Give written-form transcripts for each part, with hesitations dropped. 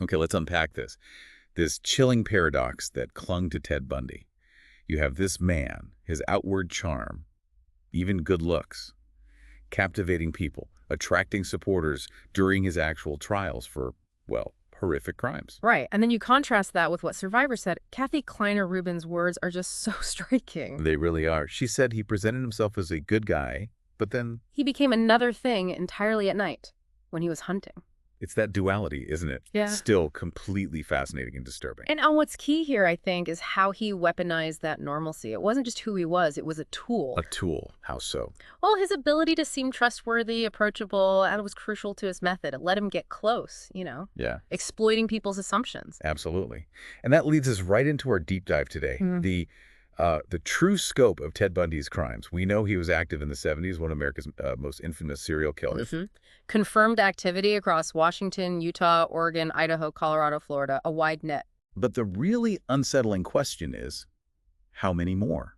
Okay, let's unpack this. This chilling paradox that clung to Ted Bundy. You have this man, his outward charm, even good looks, captivating people, attracting supporters during his actual trials for, well, horrific crimes. Right. And then you contrast that with what Survivor said. Kathy Kleiner Rubin's words are just so striking. They really are. She said he presented himself as a good guy, but then He became another thing entirely at night when he was hunting. it's that duality, isn't it? Yeah. Still completely fascinating and disturbing. And what's key here, I think, is how he weaponized that normalcy. It wasn't just who he was, it was a tool. A tool. How so? Well, his ability to seem trustworthy, approachable, and was crucial to his method. It let him get close, Yeah, exploiting people's assumptions. absolutely. And that leads us right into our deep dive today. The true scope of Ted Bundy's crimes. We know he was active in the 70s, one of America's most infamous serial killers. Confirmed activity across Washington, Utah, Oregon, Idaho, Colorado, Florida, a wide net. But the really unsettling question is, how many more?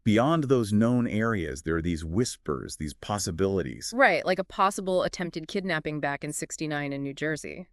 Beyond those known areas, there are these whispers, these possibilities. Right, like a possible attempted kidnapping back in '69 in New Jersey.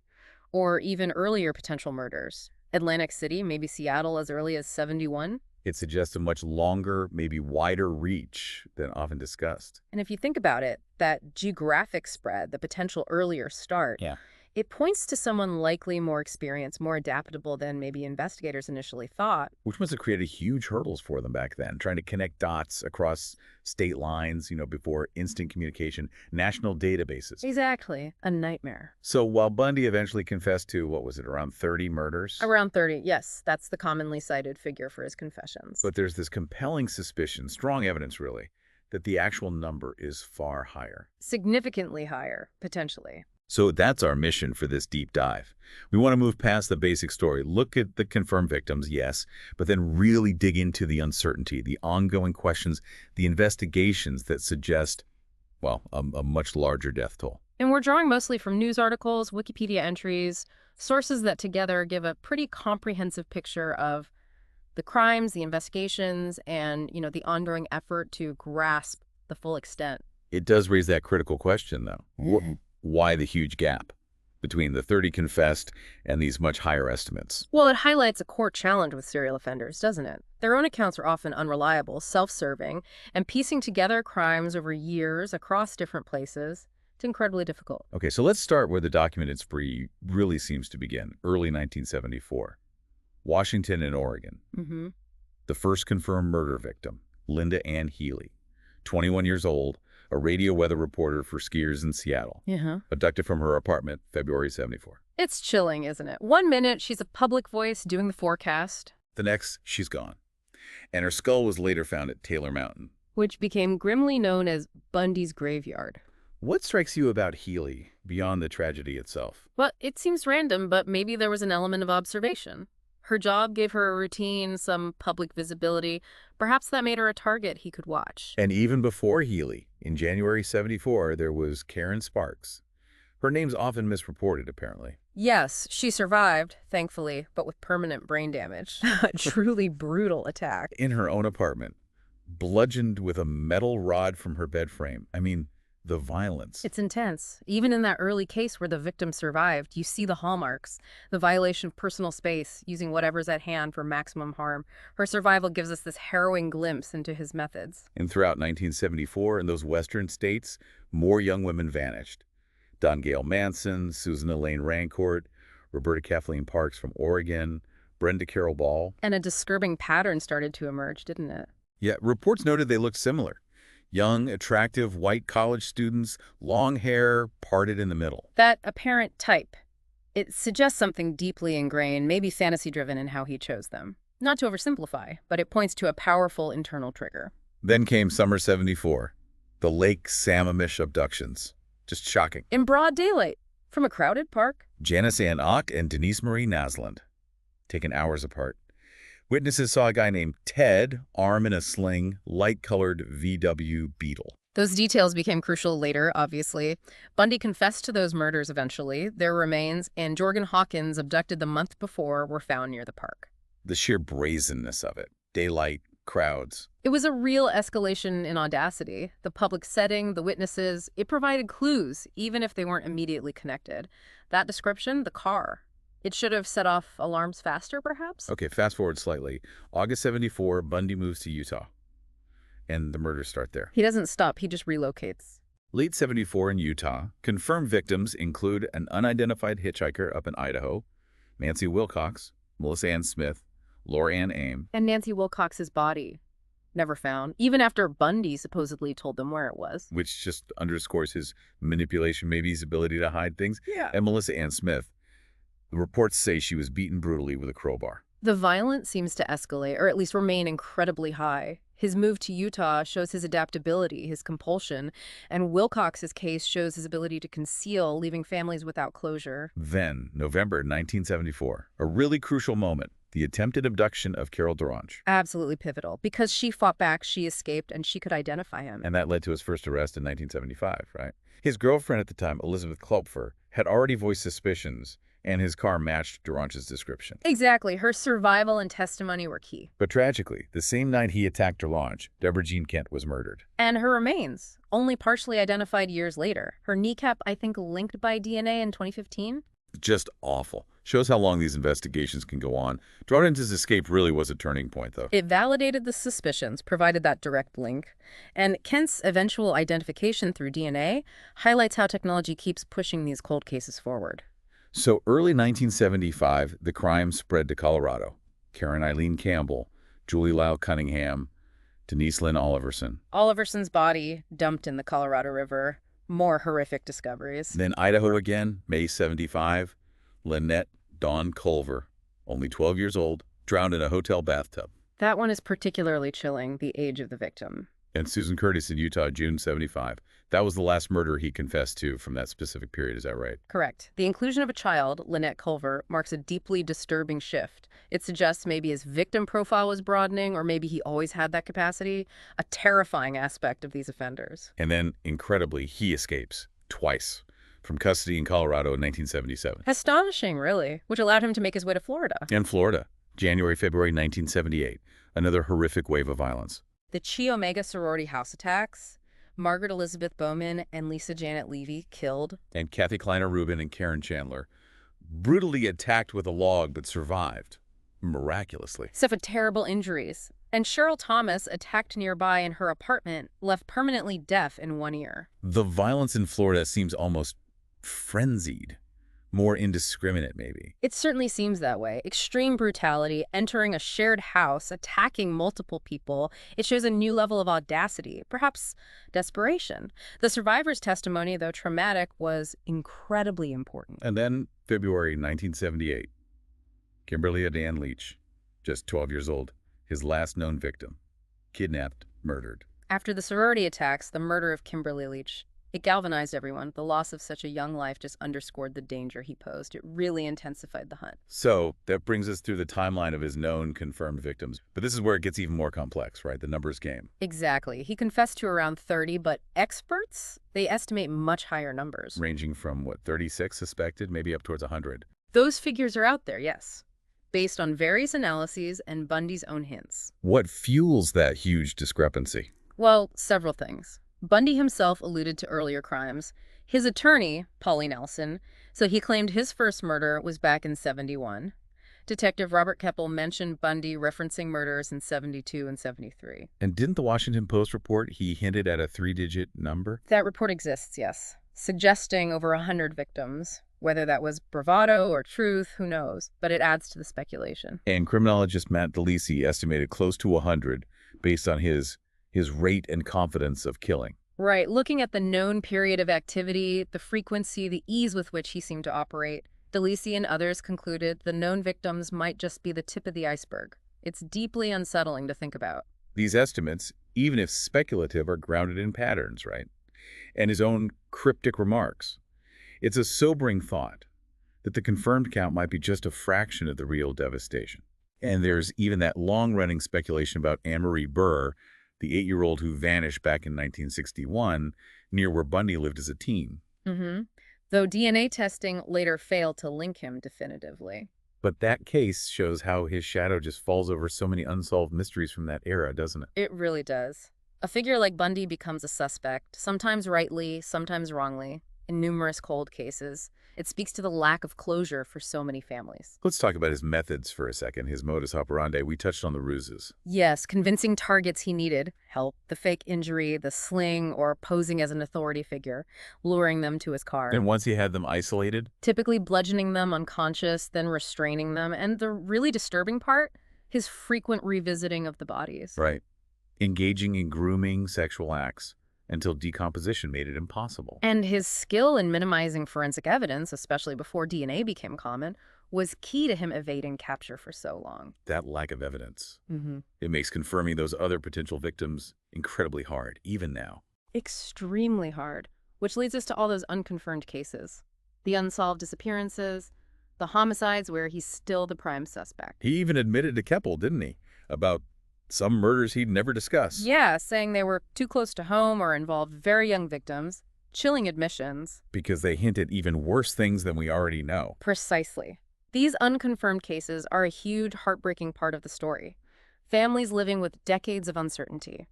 Or even earlier potential murders. Atlantic City, maybe Seattle as early as '71. It suggests a much longer, maybe wider reach than often discussed. And if you think about it, that geographic spread, the potential earlier start, Yeah. it points to someone likely more experienced, more adaptable than maybe investigators initially thought. Which must have created huge hurdles for them back then, trying to connect dots across state lines, before instant communication, national databases. Exactly. A nightmare. So while Bundy eventually confessed to, what was it, around 30 murders? Around 30, yes. That's the commonly cited figure for his confessions. But there's this compelling suspicion, strong evidence really, that the actual number is far higher. Significantly higher, potentially. So that's our mission for this deep dive. We want to move past the basic story, look at the confirmed victims, yes, but then really dig into the uncertainty, the ongoing questions, the investigations that suggest, well, a much larger death toll. And we're drawing mostly from news articles, Wikipedia entries, sources that together give a pretty comprehensive picture of the crimes, the investigations, and, the ongoing effort to grasp the full extent. It does raise that critical question, though. Why the huge gap between the 30 confessed and these much higher estimates? Well, it highlights a core challenge with serial offenders, doesn't it? Their own accounts are often unreliable, self-serving, and piecing together crimes over years across different places, it's incredibly difficult. Okay, so let's start where the documented spree really seems to begin, early 1974. Washington and Oregon. The first confirmed murder victim, Linda Ann Healy, 21 years old, a radio weather reporter for skiers in Seattle. Abducted from her apartment, February 74. It's chilling, isn't it? 1 minute, she's a public voice doing the forecast, The next, she's gone. And her skull was later found at Taylor Mountain. which became grimly known as Bundy's graveyard. What strikes you about Healy, beyond the tragedy itself? Well, it seems random, but maybe there was an element of observation. Her job gave her a routine, some public visibility. Perhaps that made her a target he could watch. And even before Healy, in January 74, there was Karen Sparks. Her name's often misreported, apparently. Yes, she survived, thankfully, but with permanent brain damage. A truly brutal attack. In her own apartment, bludgeoned with a metal rod from her bed frame. I mean, the violence. It's intense. Even in that early case where the victim survived, you see the hallmarks. The violation of personal space, using whatever's at hand for maximum harm. Her survival gives us this harrowing glimpse into his methods. And throughout 1974, in those western states, more young women vanished. Don Gale Manson, Susan Elaine Rancourt, Roberta Kathleen Parks from Oregon, Brenda Carroll Ball. And a disturbing pattern started to emerge, didn't it? Yeah, reports noted they looked similar. Young, attractive, white college students, long hair, parted in the middle. That apparent type, it suggests something deeply ingrained, maybe fantasy-driven in how he chose them. Not to oversimplify, but it points to a powerful internal trigger. Then came summer 74, the Lake Sammamish abductions. Just shocking. In broad daylight, from a crowded park. Janice Ann Ock and Denise Marie Nasland, taken hours apart. Witnesses saw a guy named Ted, arm in a sling, light-colored VW Beetle. Those details became crucial later, obviously. Bundy confessed to those murders eventually. Their remains, and Jorgen Hawkins, abducted the month before, were found near the park. The sheer brazenness of it. Daylight, crowds. It was a real escalation in audacity. The public setting, the witnesses, it provided clues, even if they weren't immediately connected. That description, the car, It should have set off alarms faster, perhaps? Okay, fast forward slightly. August 74, Bundy moves to Utah, and the murders start there. He doesn't stop, he just relocates. Late 74 in Utah, confirmed victims include an unidentified hitchhiker up in Idaho, Nancy Wilcox, Melissa Ann Smith, Laura Ann Aim. And Nancy Wilcox's body, never found, even after Bundy supposedly told them where it was. Which just underscores his manipulation, maybe his ability to hide things. Yeah. And Melissa Ann Smith, the reports say she was beaten brutally with a crowbar. The violence seems to escalate, or at least remain incredibly high. His move to Utah shows his adaptability, his compulsion, and Wilcox's case shows his ability to conceal, leaving families without closure. Then, November 1974, a really crucial moment, the attempted abduction of Carol Durange. Absolutely pivotal. Because she fought back, she escaped, and she could identify him. And that led to his first arrest in 1975, right? His girlfriend at the time, Elizabeth Klopfer, had already voiced suspicions, and his car matched Durange's description. Exactly. Her survival and testimony were key. But tragically, the same night he attacked Durange, Deborah Jean Kent was murdered. And her remains, only partially identified years later. Her kneecap, I think, linked by DNA in 2015? Just awful. Shows how long these investigations can go on. Durange's escape really was a turning point, though. It validated the suspicions, provided that direct link. And Kent's eventual identification through DNA highlights how technology keeps pushing these cold cases forward. So early 1975, the crime spread to Colorado. Karen Eileen Campbell, Julie Lyle Cunningham, Denise Lynn Oliverson. Oliverson's body dumped in the Colorado River. More horrific discoveries. Then Idaho again, May 75. Lynette Dawn Culver, only 12 years old, drowned in a hotel bathtub. That one is particularly chilling, the age of the victim. And Susan Curtis in Utah, June 75. That was the last murder he confessed to from that specific period, is that right? Correct. The inclusion of a child, Lynette Culver, marks a deeply disturbing shift. It suggests maybe his victim profile was broadening, or maybe he always had that capacity, a terrifying aspect of these offenders. And then, incredibly, he escapes twice from custody in Colorado in 1977. Astonishing, really, which allowed him to make his way to Florida. And Florida, January, February 1978, another horrific wave of violence. The Chi Omega sorority house attacks, Margaret Elizabeth Bowman and Lisa Janet Levy killed. And Kathy Kleiner Rubin and Karen Chandler, brutally attacked with a log but survived, miraculously. Suffered terrible injuries. And Cheryl Thomas, attacked nearby in her apartment, left permanently deaf in one ear. The violence in Florida seems almost frenzied, more indiscriminate maybe. It certainly seems that way. Extreme brutality, entering a shared house, attacking multiple people. It shows a new level of audacity, perhaps desperation. The survivor's testimony, though traumatic, was incredibly important. And then, February 1978, Kimberly Adan Leach, just 12 years old, his last known victim, kidnapped, murdered. After the sorority attacks, the murder of Kimberly Leach, it galvanized everyone. The loss of such a young life just underscored the danger he posed. It really intensified the hunt. So that brings us through the timeline of his known confirmed victims. But this is where it gets even more complex, right? The numbers game. Exactly. He confessed to around 30, but experts, they estimate much higher numbers. Ranging from, what, 36 suspected, maybe up towards 100. Those figures are out there, yes, based on various analyses and Bundy's own hints. What fuels that huge discrepancy? Well, several things. Bundy himself alluded to earlier crimes. His attorney, Paulie Nelson, so he claimed his first murder was back in 71. Detective Robert Keppel mentioned Bundy referencing murders in 72 and 73. And didn't the Washington Post report he hinted at a 3-digit number? That report exists, yes, suggesting over 100 victims. Whether that was bravado or truth, who knows, but it adds to the speculation. And criminologist Matt DeLisi estimated close to 100 based on his rate and confidence of killing. Right. Looking at the known period of activity, the frequency, the ease with which he seemed to operate, DeLisi and others concluded the known victims might just be the tip of the iceberg. It's deeply unsettling to think about. These estimates, even if speculative, are grounded in patterns, right? And his own cryptic remarks. It's a sobering thought that the confirmed count might be just a fraction of the real devastation. And there's even that long-running speculation about Anne-Marie Burr, the 8-year-old who vanished back in 1961 near where Bundy lived as a teen. Though DNA testing later failed to link him definitively. But that case shows how his shadow just falls over so many unsolved mysteries from that era, doesn't it? It really does. A figure like Bundy becomes a suspect, sometimes rightly, sometimes wrongly, in numerous cold cases. It speaks to the lack of closure for so many families. Let's talk about his methods for a second, his modus operandi. We touched on the ruses. Yes, convincing targets he needed, help, the fake injury, the sling, or posing as an authority figure, luring them to his car. And once he had them isolated, Typically bludgeoning them unconscious, then restraining them, and the really disturbing part, his frequent revisiting of the bodies. right, engaging in grooming sexual acts until decomposition made it impossible. And his skill in minimizing forensic evidence, especially before DNA became common, was key to him evading capture for so long. That lack of evidence, Mm-hmm. it makes confirming those other potential victims incredibly hard, even now. Extremely hard, which leads us to all those unconfirmed cases. The unsolved disappearances, the homicides where he's still the prime suspect. He even admitted to Keppel, didn't he, about some murders he'd never discussed. Yeah, saying they were too close to home or involved very young victims. Chilling admissions. Because they hint at even worse things than we already know. Precisely. These unconfirmed cases are a huge, heartbreaking part of the story. Families living with decades of uncertainty.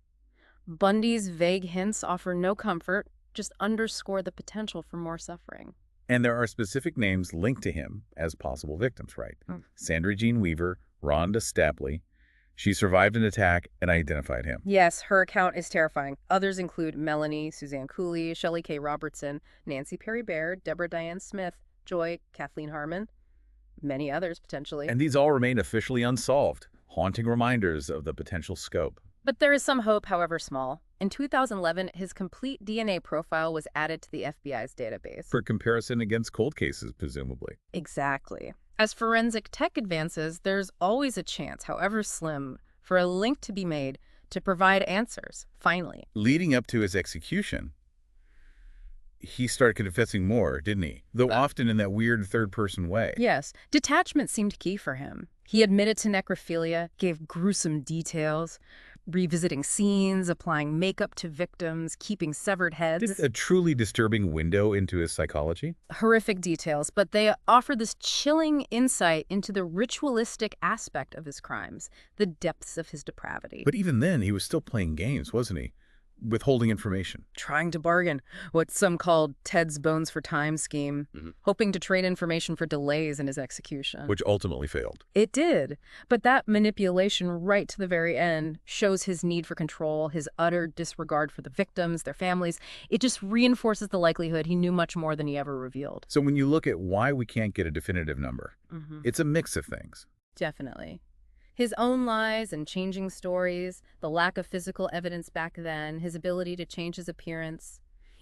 Bundy's vague hints offer no comfort, just underscore the potential for more suffering. And there are specific names linked to him as possible victims, right? Mm. Sandra Jean Weaver, Rhonda Stapley. She survived an attack and identified him. Yes, her account is terrifying. Others include Melanie, Suzanne Cooley, Shelley K. Robertson, Nancy Perry Baird, Deborah Diane Smith, Joy, Kathleen Harmon, many others potentially. And these all remain officially unsolved, haunting reminders of the potential scope. But there is some hope, however small. In 2011, his complete DNA profile was added to the FBI's database. For comparison against cold cases, presumably. Exactly. As forensic tech advances, there's always a chance, however slim, for a link to be made to provide answers, finally. Leading up to his execution, he started confessing more, didn't he? Though often in that weird third-person way. Yes, detachment seemed key for him. He admitted to necrophilia, gave gruesome details, revisiting scenes, applying makeup to victims, keeping severed heads. A truly disturbing window into his psychology. Horrific details, but they offer this chilling insight into the ritualistic aspect of his crimes, the depths of his depravity. But even then, he was still playing games, wasn't he? Withholding information. Trying to bargain, what some called Ted's bones for time scheme, hoping to trade information for delays in his execution. Which ultimately failed. It did, but that manipulation right to the very end shows his need for control, his utter disregard for the victims, their families. It just reinforces the likelihood he knew much more than he ever revealed. So when you look at why we can't get a definitive number, it's a mix of things. Definitely. His own lies and changing stories, the lack of physical evidence back then, his ability to change his appearance.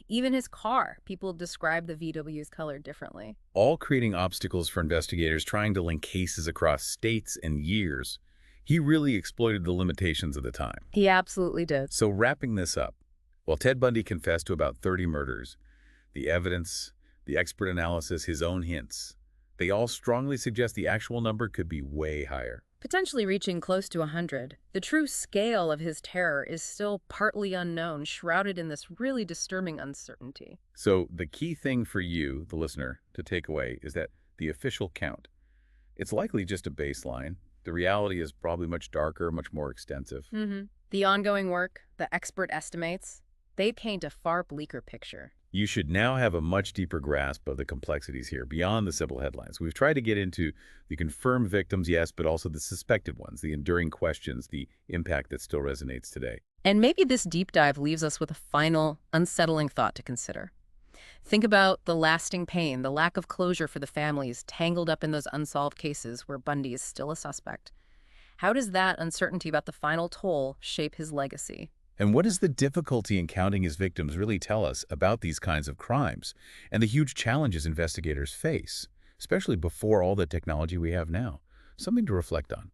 Even his car, people describe the VW's color differently. All creating obstacles for investigators trying to link cases across states and years. He really exploited the limitations of the time. He absolutely did. So wrapping this up, while Ted Bundy confessed to about 30 murders, the evidence, the expert analysis, his own hints, they all strongly suggest the actual number could be way higher. Potentially reaching close to 100. The true scale of his terror is still partly unknown, shrouded in this really disturbing uncertainty. So the key thing for you, the listener, to take away is that the official count, it's likely just a baseline. The reality is probably much darker, much more extensive. The ongoing work, the expert estimates, they paint a far bleaker picture. You should now have a much deeper grasp of the complexities here, beyond the simple headlines. We've tried to get into the confirmed victims, yes, but also the suspected ones, the enduring questions, the impact that still resonates today. And maybe this deep dive leaves us with a final, unsettling thought to consider. Think about the lasting pain, the lack of closure for the families tangled up in those unsolved cases where Bundy is still a suspect. How does that uncertainty about the final toll shape his legacy? And what does the difficulty in counting his victims really tell us about these kinds of crimes and the huge challenges investigators face, especially before all the technology we have now? Something to reflect on.